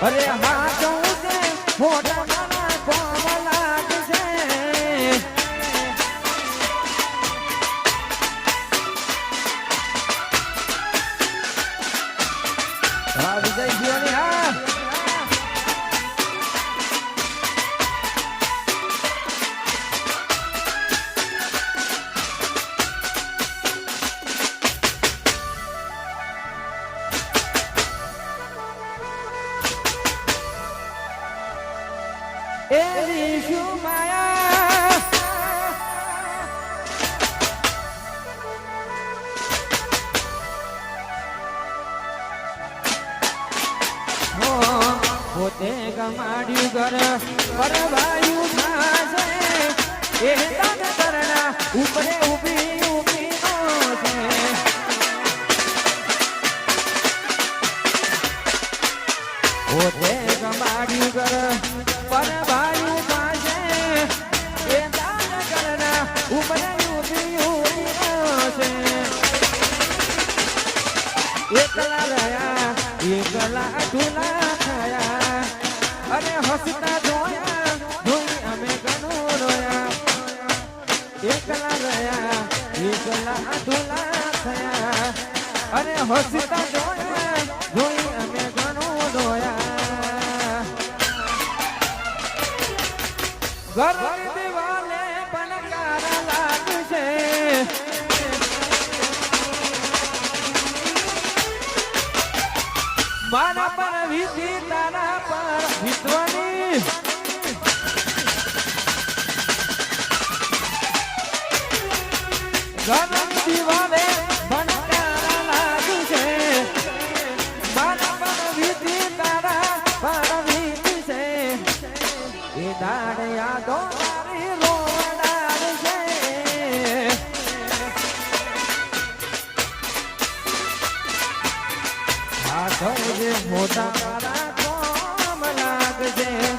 અરે હા જવું છે મોટા નાના કોમ લાગશે હા વિજય જીવાની હા એવી શું માયા પોતે ગમાડ્યું ઘર પરવાયું થાશે એ તન કરના ઉપરે ઉભી ઉભી છે પોતે ગમાડ્યું ઘર પરવાયું થાશે એ તન કરના ઉપરે ઉભી ઉભી છે એકલા રહ્યા એકલા ઢુલા થયા અરે હસતા જોયા જોઈ અમે ઘણું રોયા એકલા રહ્યા એકલા ઢુલા થયા અરે હસતા જોયા જોઈ અમે ઘણું રોયા ઘરની દિવાલે પનકાર લાગશે મારા પર વીતી તારા પર વિશ્વની ઘરની દિવાલે ભણકારા લાગશે મારા પર વીતી તારા પર વીતી છે એ દાડ યાદો મારી રોવડાવશે મોટા તારા કોમ લાગશે